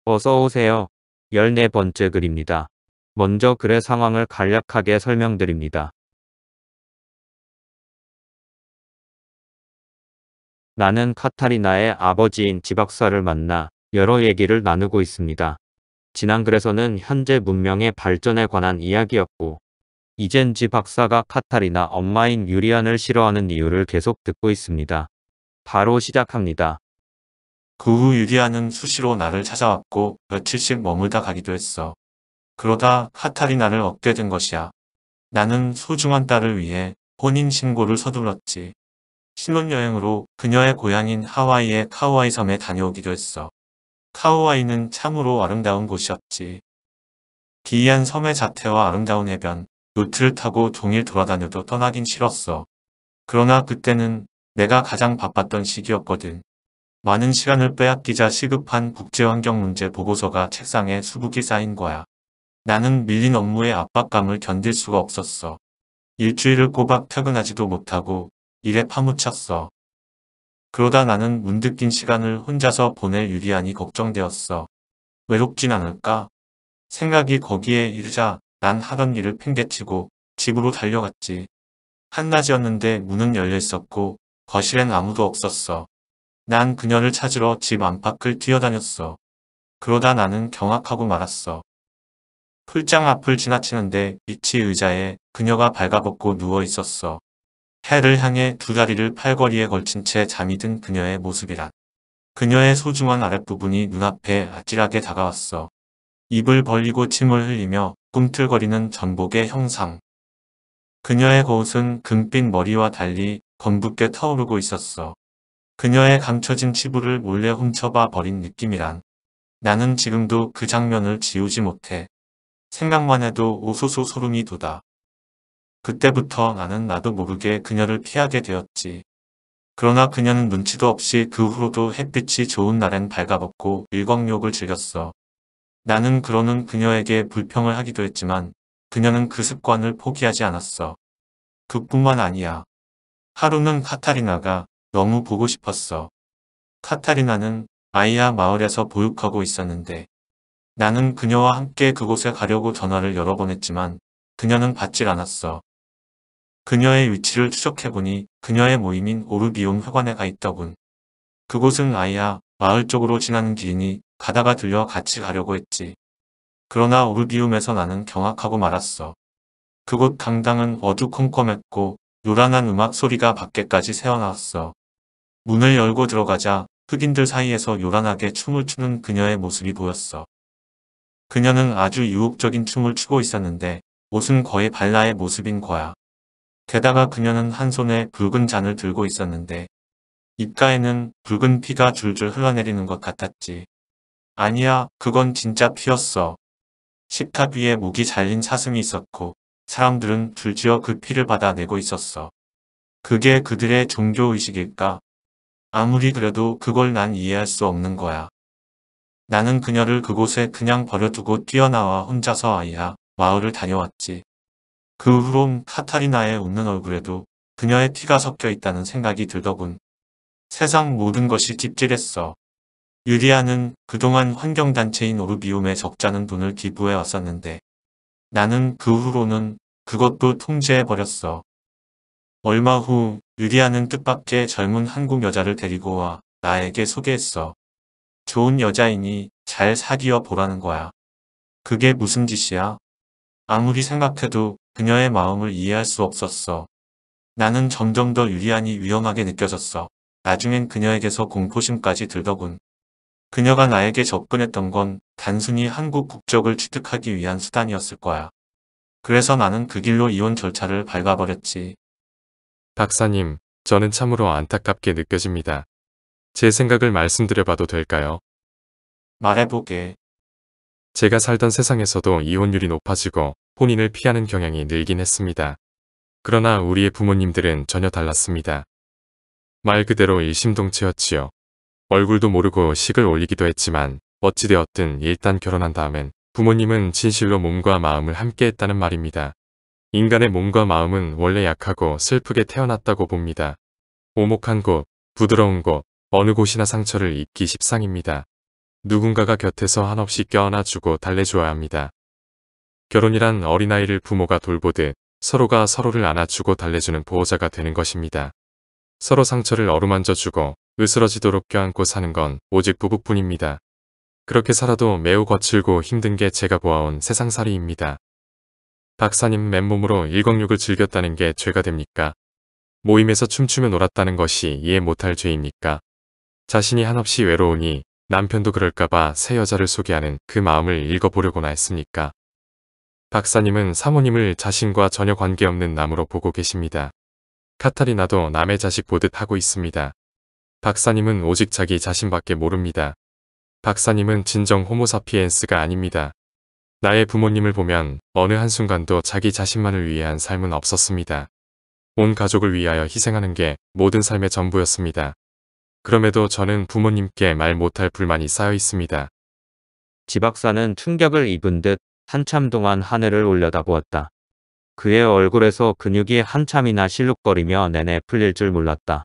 어서 오세요. 14번째 글입니다. 먼저 글의 상황을 간략하게 설명드립니다. 나는 카타리나의 아버지인 지박사를 만나 여러 얘기를 나누고 있습니다. 지난 글에서는 현재 문명의 발전에 관한 이야기였고, 이젠 지박사가 카타리나 엄마인 유리안을 싫어하는 이유를 계속 듣고 있습니다. 바로 시작합니다. 그 후 유리아는 수시로 나를 찾아왔고 며칠씩 머물다 가기도 했어. 그러다 카타리나를 얻게 된 것이야. 나는 소중한 딸을 위해 혼인신고를 서둘렀지. 신혼여행으로 그녀의 고향인 하와이의 카우아이 섬에 다녀오기도 했어. 카우아이는 참으로 아름다운 곳이었지. 기이한 섬의 자태와 아름다운 해변, 요트를 타고 종일 돌아다녀도 떠나긴 싫었어. 그러나 그때는 내가 가장 바빴던 시기였거든. 많은 시간을 빼앗기자 시급한 국제환경문제 보고서가 책상에 수북이 쌓인 거야. 나는 밀린 업무의 압박감을 견딜 수가 없었어. 일주일을 꼬박 퇴근하지도 못하고 일에 파묻혔어. 그러다 나는 문득 긴 시간을 혼자서 보낼 유리안이 걱정되었어. 외롭진 않을까? 생각이 거기에 이르자 난 하던 일을 팽개치고 집으로 달려갔지. 한낮이었는데 문은 열려 있었고 거실엔 아무도 없었어. 난 그녀를 찾으러 집 안팎을 뛰어다녔어. 그러다 나는 경악하고 말았어. 풀장 앞을 지나치는데 밑이 의자에 그녀가 발가벗고 누워 있었어. 해를 향해 두 다리를 팔걸이에 걸친 채 잠이 든 그녀의 모습이란. 그녀의 소중한 아랫부분이 눈앞에 아찔하게 다가왔어. 입을 벌리고 침을 흘리며 꿈틀거리는 전복의 형상. 그녀의 겉옷은 금빛 머리와 달리 검붉게 타오르고 있었어. 그녀의 감춰진 치부를 몰래 훔쳐봐 버린 느낌이란. 나는 지금도 그 장면을 지우지 못해. 생각만 해도 오소소 소름이 돋아. 그때부터 나는 나도 모르게 그녀를 피하게 되었지. 그러나 그녀는 눈치도 없이 그 후로도 햇빛이 좋은 날엔 발가벗고 일광욕을 즐겼어. 나는 그러는 그녀에게 불평을 하기도 했지만 그녀는 그 습관을 포기하지 않았어. 그뿐만 아니야. 하루는 카타리나가 너무 보고 싶었어. 카타리나는 아이야 마을에서 보육하고 있었는데 나는 그녀와 함께 그곳에 가려고 전화를 여러 번 했지만 그녀는 받질 않았어. 그녀의 위치를 추적해보니 그녀의 모임인 오르비움 회관에 가 있더군. 그곳은 아이야 마을 쪽으로 지나는 길이니 가다가 들려 같이 가려고 했지. 그러나 오르비움에서 나는 경악하고 말았어. 그곳 강당은 어두컴컴했고 요란한 음악 소리가 밖에까지 새어나왔어. 문을 열고 들어가자 흑인들 사이에서 요란하게 춤을 추는 그녀의 모습이 보였어. 그녀는 아주 유혹적인 춤을 추고 있었는데 옷은 거의 발라의 모습인 거야. 게다가 그녀는 한 손에 붉은 잔을 들고 있었는데 입가에는 붉은 피가 줄줄 흘러내리는 것 같았지. 아니야, 그건 진짜 피였어. 식탁 위에 목이 잘린 사슴이 있었고 사람들은 줄지어 그 피를 받아내고 있었어. 그게 그들의 종교의식일까? 아무리 그래도 그걸 난 이해할 수 없는 거야. 나는 그녀를 그곳에 그냥 버려두고 뛰어나와 혼자서 아이야 마을을 다녀왔지. 그 후론 카타리나의 웃는 얼굴에도 그녀의 피가 섞여 있다는 생각이 들더군. 세상 모든 것이 찝찝했어. 유리아는 그동안 환경단체인 오르비움에 적잖은 돈을 기부해 왔었는데 나는 그 후로는 그것도 통제해버렸어. 얼마 후 유리아는 뜻밖의 젊은 한국 여자를 데리고 와 나에게 소개했어. 좋은 여자이니 잘 사귀어 보라는 거야. 그게 무슨 짓이야? 아무리 생각해도 그녀의 마음을 이해할 수 없었어. 나는 점점 더 유리안이 위험하게 느껴졌어. 나중엔 그녀에게서 공포심까지 들더군. 그녀가 나에게 접근했던 건 단순히 한국 국적을 취득하기 위한 수단이었을 거야. 그래서 나는 그 길로 이혼 절차를 밟아버렸지. 박사님, 저는 참으로 안타깝게 느껴집니다. 제 생각을 말씀드려봐도 될까요? 말해보게. 제가 살던 세상에서도 이혼율이 높아지고 혼인을 피하는 경향이 늘긴 했습니다. 그러나 우리의 부모님들은 전혀 달랐습니다. 말 그대로 일심동체였지요. 얼굴도 모르고 식을 올리기도 했지만 어찌되었든 일단 결혼한 다음엔 부모님은 진실로 몸과 마음을 함께 했다는 말입니다. 인간의 몸과 마음은 원래 약하고 슬프게 태어났다고 봅니다. 오목한 곳, 부드러운 곳, 어느 곳이나 상처를 입기 십상입니다. 누군가가 곁에서 한없이 껴안아주고 달래줘야 합니다. 결혼이란 어린아이를 부모가 돌보듯 서로가 서로를 안아주고 달래주는 보호자가 되는 것입니다. 서로 상처를 어루만져주고 으스러지도록 껴안고 사는 건 오직 부부뿐입니다. 그렇게 살아도 매우 거칠고 힘든 게 제가 보아온 세상살이입니다. 박사님 맨몸으로 106을 즐겼다는 게 죄가 됩니까? 모임에서 춤추며 놀았다는 것이 이해 못할 죄입니까? 자신이 한없이 외로우니 남편도 그럴까봐 새 여자를 소개하는 그 마음을 읽어보려고나 했습니까? 박사님은 사모님을 자신과 전혀 관계없는 남으로 보고 계십니다. 카타리나도 남의 자식 보듯 하고 있습니다. 박사님은 오직 자기 자신밖에 모릅니다. 박사님은 진정 호모사피엔스가 아닙니다. 나의 부모님을 보면 어느 한순간도 자기 자신만을 위한 삶은 없었습니다. 온 가족을 위하여 희생하는 게 모든 삶의 전부였습니다. 그럼에도 저는 부모님께 말 못할 불만이 쌓여 있습니다. 지 박사는 충격을 입은 듯 한참 동안 하늘을 올려다보았다. 그의 얼굴에서 근육이 한참이나 실룩거리며 내내 풀릴 줄 몰랐다.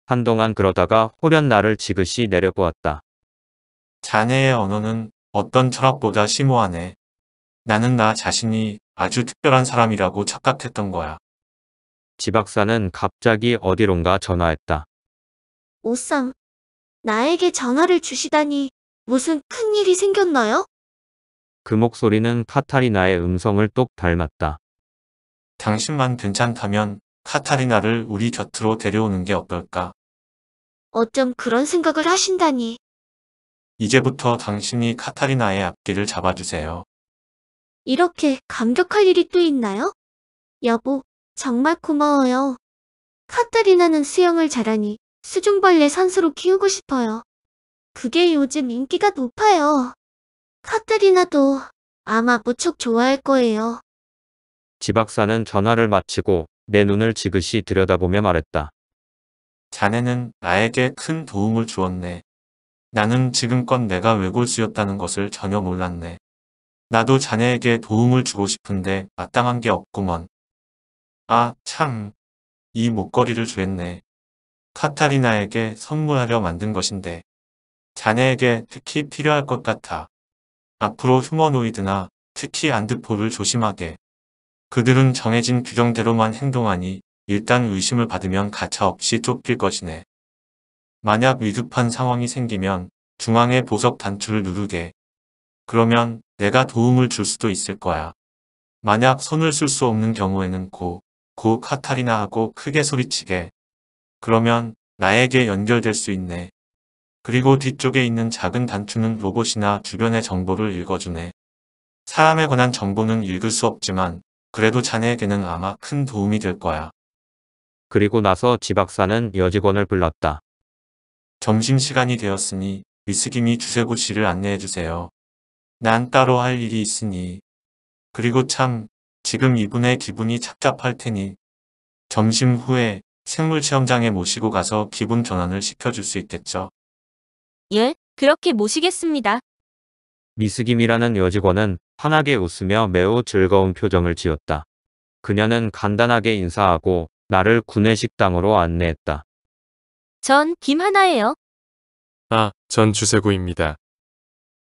한동안 그러다가 호련 나를 지그시 내려보았다. 자네의 언어는 어떤 철학보다 심오하네. 나는 나 자신이 아주 특별한 사람이라고 착각했던 거야. 지 박사는 갑자기 어디론가 전화했다. 오상, 나에게 전화를 주시다니 무슨 큰일이 생겼나요? 그 목소리는 카타리나의 음성을 똑 닮았다. 당신만 괜찮다면 카타리나를 우리 곁으로 데려오는 게 어떨까? 어쩜 그런 생각을 하신다니. 이제부터 당신이 카타리나의 앞길을 잡아주세요. 이렇게 감격할 일이 또 있나요? 여보, 정말 고마워요. 카타리나는 수영을 잘하니 수중벌레 산소로 키우고 싶어요. 그게 요즘 인기가 높아요. 카타리나도 아마 무척 좋아할 거예요. 지 박사는 전화를 마치고 내 눈을 지그시 들여다보며 말했다. 자네는 나에게 큰 도움을 주었네. 나는 지금껏 내가 외골수였다는 것을 전혀 몰랐네. 나도 자네에게 도움을 주고 싶은데 마땅한 게 없구먼. 아, 참. 이 목걸이를 주겠네. 카타리나에게 선물하려 만든 것인데 자네에게 특히 필요할 것 같아. 앞으로 휴머노이드나 특히 안드포를 조심하게. 그들은 정해진 규정대로만 행동하니 일단 의심을 받으면 가차없이 쫓길 것이네. 만약 위급한 상황이 생기면 중앙의 보석 단추를 누르게. 그러면 내가 도움을 줄 수도 있을 거야. 만약 손을 쓸 수 없는 경우에는 고 카타리나하고 크게 소리치게. 그러면 나에게 연결될 수 있네. 그리고 뒤쪽에 있는 작은 단추는 로봇이나 주변의 정보를 읽어주네. 사람에 관한 정보는 읽을 수 없지만 그래도 자네에게는 아마 큰 도움이 될 거야. 그리고 나서 지 박사는 여직원을 불렀다. 점심시간이 되었으니 미스김이 주세구 씨를 안내해주세요. 난 따로 할 일이 있으니. 그리고 참, 지금 이분의 기분이 착잡할 테니 점심 후에 생물체험장에 모시고 가서 기분 전환을 시켜줄 수 있겠죠. 예, 그렇게 모시겠습니다. 미스김이라는 여직원은 환하게 웃으며 매우 즐거운 표정을 지었다. 그녀는 간단하게 인사하고 나를 구내식당으로 안내했다. 전 김하나예요. 아, 전 주세구입니다.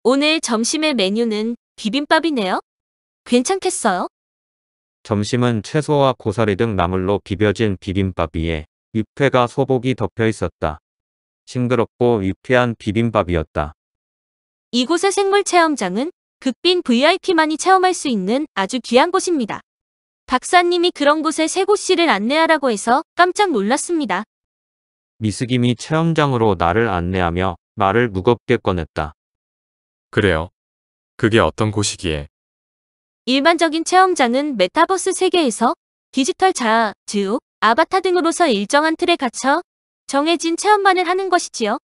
오늘 점심의 메뉴는 비빔밥이네요. 괜찮겠어요? 점심은 채소와 고사리 등 나물로 비벼진 비빔밥 위에 육회가 소복이 덮여 있었다. 싱그럽고 유쾌한 비빔밥이었다. 이곳의 생물체험장은 극빈 VIP만이 체험할 수 있는 아주 귀한 곳입니다. 박사님이 그런 곳에 세고 씨를 안내하라고 해서 깜짝 놀랐습니다. 미스김이 체험장으로 나를 안내하며 말을 무겁게 꺼냈다. 그래요. 그게 어떤 곳이기에. 일반적인 체험장은 메타버스 세계에서 디지털 자아, 즉 아바타 등으로서 일정한 틀에 갇혀 정해진 체험만을 하는 것이지요.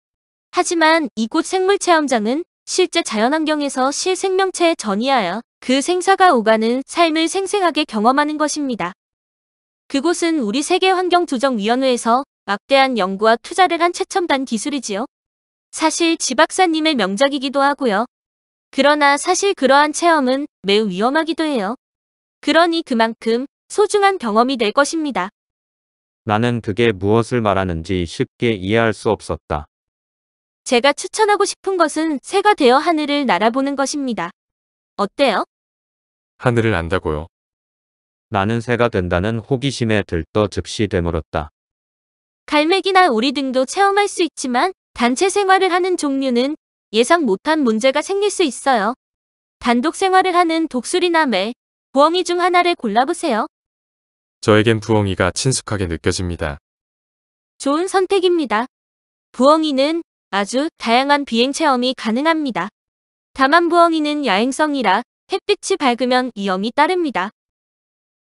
하지만 이곳 생물체험장은 실제 자연환경에서 실생명체에 전이하여 그 생사가 오가는 삶을 생생하게 경험하는 것입니다. 그곳은 우리 세계환경조정위원회에서 막대한 연구와 투자를 한 최첨단 기술이지요. 사실 지 박사님의 명작이기도 하고요. 그러나 사실 그러한 체험은 매우 위험하기도 해요. 그러니 그만큼 소중한 경험이 될 것입니다. 나는 그게 무엇을 말하는지 쉽게 이해할 수 없었다. 제가 추천하고 싶은 것은 새가 되어 하늘을 날아보는 것입니다. 어때요? 하늘을 안다고요. 나는 새가 된다는 호기심에 들떠 즉시 되물었다. 갈매기나 오리 등도 체험할 수 있지만 단체 생활을 하는 종류는 예상 못한 문제가 생길 수 있어요. 단독 생활을 하는 독수리나 매, 부엉이 중 하나를 골라보세요. 저에겐 부엉이가 친숙하게 느껴집니다. 좋은 선택입니다. 부엉이는 아주 다양한 비행 체험이 가능합니다. 다만 부엉이는 야행성이라 햇빛이 밝으면 위험이 따릅니다.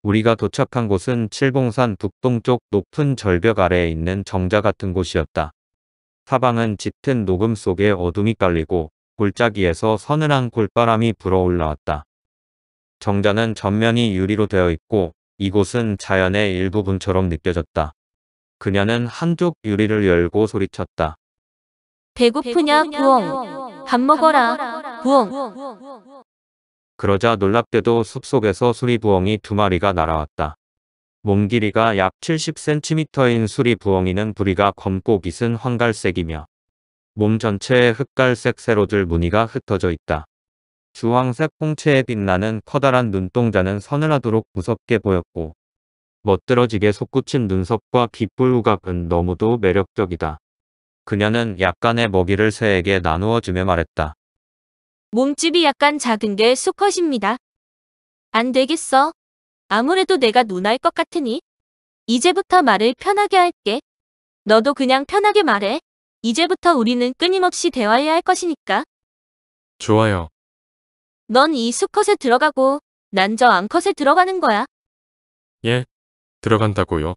우리가 도착한 곳은 칠봉산 북동쪽 높은 절벽 아래에 있는 정자 같은 곳이었다. 사방은 짙은 녹음 속에 어둠이 깔리고 골짜기에서 서늘한 골바람이 불어 올라왔다. 정자는 전면이 유리로 되어 있고 이곳은 자연의 일부분처럼 느껴졌다. 그녀는 한쪽 유리를 열고 소리쳤다. 배고프냐, 부엉? 밥 먹어라, 부엉. 그러자 놀랍게도 숲속에서 수리부엉이 2마리가 날아왔다. 몸 길이가 약 70cm인 수리부엉이는 부리가 검고 깃은 황갈색이며 몸 전체에 흑갈색 세로줄 무늬가 흩어져 있다. 주황색 홍채에 빛나는 커다란 눈동자는 서늘하도록 무섭게 보였고 멋들어지게 솟구친 눈썹과 귓불 후각은 너무도 매력적이다. 그녀는 약간의 먹이를 새에게 나누어 주며 말했다. 몸집이 약간 작은 게 수컷입니다. 안 되겠어. 아무래도 내가 누나일 것 같으니. 이제부터 말을 편하게 할게. 너도 그냥 편하게 말해. 이제부터 우리는 끊임없이 대화해야 할 것이니까. 좋아요. 넌 이 수컷에 들어가고 난 저 암컷에 들어가는 거야. 예, 들어간다고요.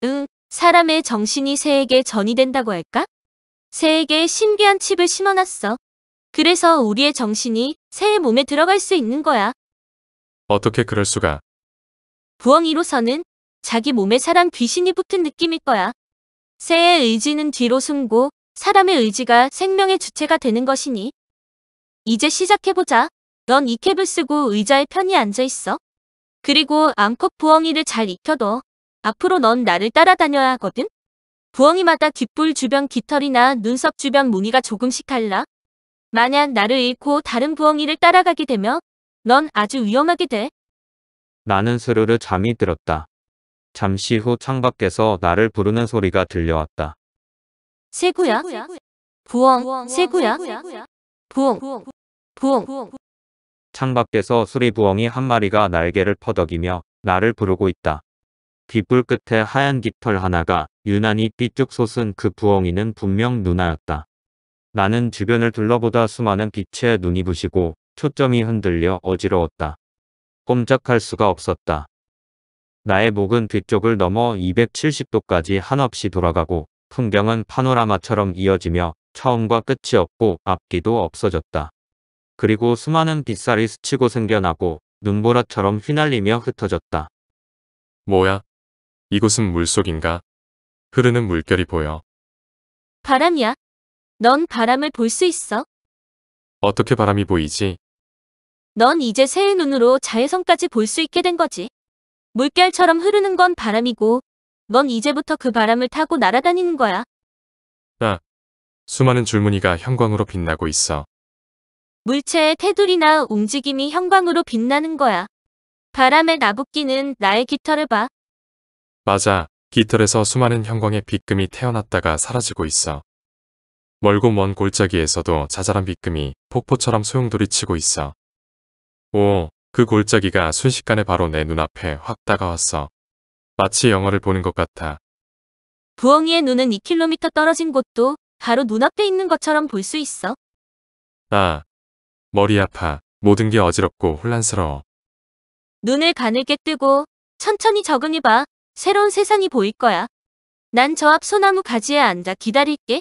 응, 사람의 정신이 새에게 전이 된다고 할까? 새에게 신기한 칩을 심어놨어. 그래서 우리의 정신이 새의 몸에 들어갈 수 있는 거야. 어떻게 그럴 수가. 부엉이로서는 자기 몸에 사람 귀신이 붙은 느낌일 거야. 새의 의지는 뒤로 숨고 사람의 의지가 생명의 주체가 되는 것이니. 이제 시작해보자. 넌 이 캡을 쓰고 의자에 편히 앉아있어. 그리고 암컷 부엉이를 잘 익혀둬. 앞으로 넌 나를 따라다녀야 하거든. 부엉이마다 귓불 주변 깃털이나 눈썹 주변 무늬가 조금씩 달라. 만약 나를 잃고 다른 부엉이를 따라가게 되면 넌 아주 위험하게 돼. 나는 스르르 잠이 들었다. 잠시 후 창밖에서 나를 부르는 소리가 들려왔다. 새구야? 부엉, 새구야? 부엉, 부엉. 창밖에서 수리부엉이 1마리가 날개를 퍼덕이며 나를 부르고 있다. 귓불 끝에 하얀 깃털 하나가 유난히 삐쭉 솟은 그 부엉이는 분명 누나였다. 나는 주변을 둘러보다 수많은 빛에 눈이 부시고 초점이 흔들려 어지러웠다. 꼼짝할 수가 없었다. 나의 목은 뒤쪽을 넘어 270도까지 한없이 돌아가고 풍경은 파노라마처럼 이어지며 처음과 끝이 없고 앞뒤도 없어졌다. 그리고 수많은 빗살이 스치고 생겨나고 눈보라처럼 휘날리며 흩어졌다. 뭐야? 이곳은 물속인가? 흐르는 물결이 보여. 바람이야. 넌 바람을 볼 수 있어. 어떻게 바람이 보이지? 넌 이제 새의 눈으로 자외선까지 볼 수 있게 된 거지. 물결처럼 흐르는 건 바람이고, 넌 이제부터 그 바람을 타고 날아다니는 거야. 수많은 줄무늬가 형광으로 빛나고 있어. 물체의 테두리나 움직임이 형광으로 빛나는 거야. 바람에 나붓기는 나의 깃털을 봐. 맞아. 깃털에서 수많은 형광의 빗금이 태어났다가 사라지고 있어. 멀고 먼 골짜기에서도 자잘한 빗금이 폭포처럼 소용돌이치고 있어. 오, 그 골짜기가 순식간에 바로 내 눈앞에 확 다가왔어. 마치 영화를 보는 것 같아. 부엉이의 눈은 2km 떨어진 곳도 바로 눈앞에 있는 것처럼 볼 수 있어. 아, 머리 아파. 모든 게 어지럽고 혼란스러워. 눈을 가늘게 뜨고 천천히 적응해봐. 새로운 세상이 보일 거야. 난 저 앞 소나무 가지에 앉아 기다릴게.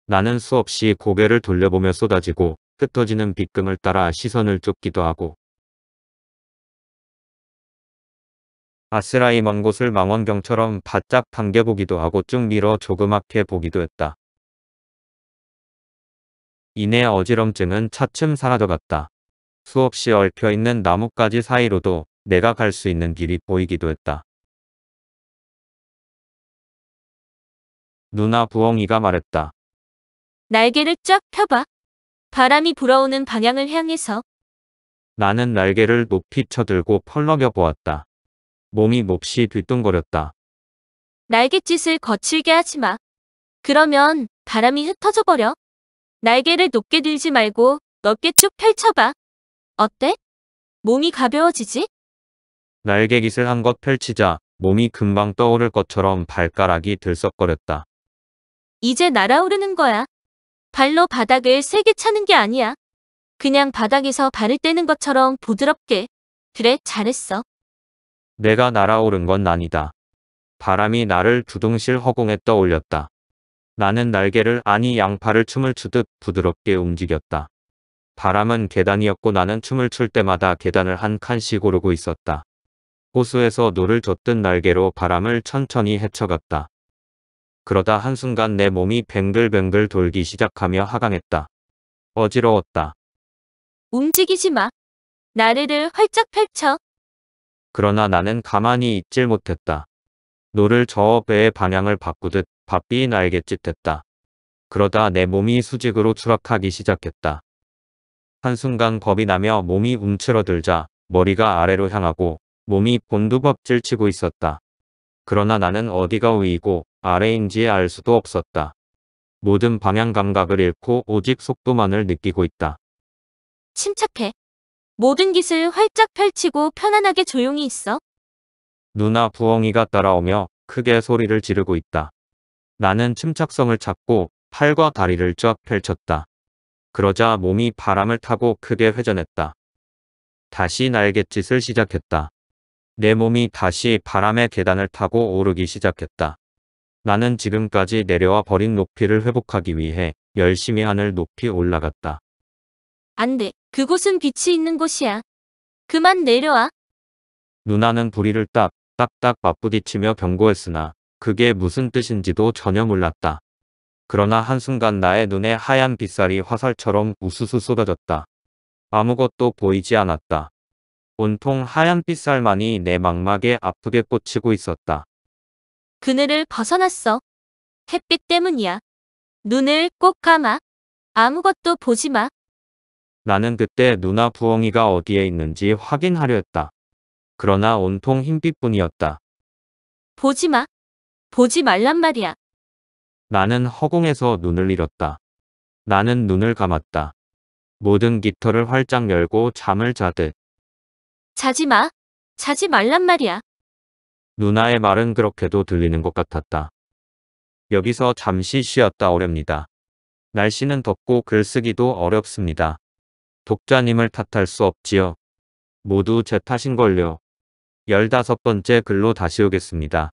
나는 수없이 고개를 돌려보며 쏟아지고 흩어지는 빗금을 따라 시선을 쫓기도 하고 아스라이 먼 곳을 망원경처럼 바짝 당겨보기도 하고 쭉 밀어 조그맣게 보기도 했다. 이내 어지럼증은 차츰 사라져갔다. 수없이 얽혀있는 나뭇가지 사이로도 내가 갈 수 있는 길이 보이기도 했다. 누나 부엉이가 말했다. 날개를 쫙 펴봐. 바람이 불어오는 방향을 향해서. 나는 날개를 높이 쳐들고 펄럭여 보았다. 몸이 몹시 뒤뚱거렸다. 날갯짓을 거칠게 하지 마. 그러면 바람이 흩어져 버려. 날개를 높게 들지 말고 넓게 쭉 펼쳐봐. 어때? 몸이 가벼워지지? 날개깃을 한껏 펼치자 몸이 금방 떠오를 것처럼 발가락이 들썩거렸다. 이제 날아오르는 거야. 발로 바닥을 세게 차는 게 아니야. 그냥 바닥에서 발을 떼는 것처럼 부드럽게. 그래, 잘했어. 내가 날아오른 건 아니다. 바람이 나를 두둥실 허공에 떠올렸다. 나는 날개를 아니 양팔을 춤을 추듯 부드럽게 움직였다. 바람은 계단이었고 나는 춤을 출 때마다 계단을 한 칸씩 오르고 있었다. 호수에서 노를 젓듯 날개로 바람을 천천히 헤쳐갔다. 그러다 한순간 내 몸이 뱅글뱅글 돌기 시작하며 하강했다. 어지러웠다. 움직이지 마. 나래를 활짝 펼쳐. 그러나 나는 가만히 있질 못했다. 노를 저어 배의 방향을 바꾸듯 바삐 날갯짓했다. 그러다 내 몸이 수직으로 추락하기 시작했다. 한순간 겁이 나며 몸이 움츠러들자 머리가 아래로 향하고 몸이 곤두박질 치고 있었다. 그러나 나는 어디가 위이고 아래인지 알 수도 없었다. 모든 방향 감각을 잃고 오직 속도만을 느끼고 있다. 침착해. 모든 깃을 활짝 펼치고 편안하게 조용히 있어. 누나 부엉이가 따라오며 크게 소리를 지르고 있다. 나는 침착성을 찾고 팔과 다리를 쫙 펼쳤다. 그러자 몸이 바람을 타고 크게 회전했다. 다시 날갯짓을 시작했다. 내 몸이 다시 바람의 계단을 타고 오르기 시작했다. 나는 지금까지 내려와 버린 높이를 회복하기 위해 열심히 하늘 높이 올라갔다. 안 돼. 그곳은 빛이 있는 곳이야. 그만 내려와. 누나는 부리를 딱딱딱 맞부딪히며 경고했으나 그게 무슨 뜻인지도 전혀 몰랐다. 그러나 한순간 나의 눈에 하얀 빗살이 화살처럼 우수수 쏟아졌다. 아무것도 보이지 않았다. 온통 하얀 빗살만이 내 망막에 아프게 꽂히고 있었다. 그늘을 벗어났어. 햇빛 때문이야. 눈을 꼭 감아. 아무것도 보지 마. 나는 그때 누나 부엉이가 어디에 있는지 확인하려 했다. 그러나 온통 흰빛뿐이었다. 보지 마. 보지 말란 말이야. 나는 허공에서 눈을 잃었다. 나는 눈을 감았다. 모든 깃털을 활짝 열고 잠을 자듯. 자지 마. 자지 말란 말이야. 누나의 말은 그렇게도 들리는 것 같았다. 여기서 잠시 쉬었다 오렵니다. 날씨는 덥고 글쓰기도 어렵습니다. 독자님을 탓할 수 없지요. 모두 제 탓인걸요. 15번째 글로 다시 오겠습니다.